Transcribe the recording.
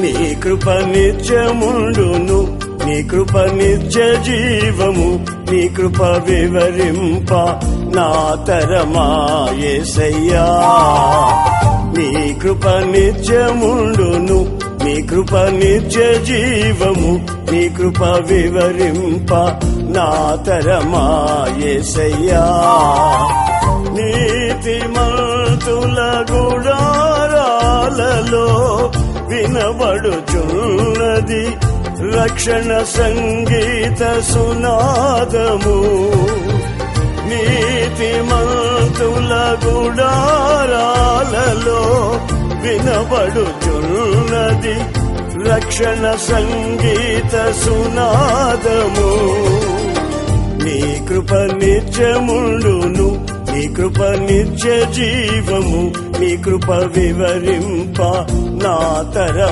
నీ కృప నిత్యముండును, నీ కృప నిత్య జీవము, నీ కృప వివరింప నా తరమా యేసయ్యా. నీ కృప నిత్యముండును, నీ కృప నిత్య జీవము, నీ కృప వివరింప నా తరమా యేసయ్యా. నీతిమంతుల గుడారాలలో వినబడుచున్నది రక్షణ సంగీత సునాదము. నీతిమంతుల గుడారాలలో వినబడుచున్నది రక్షణ సంగీత సునాదము. నీ కృప నిత్యముండును, నీ కృప నిత్య జీవము, నీ కృప వివరింప నా తరమా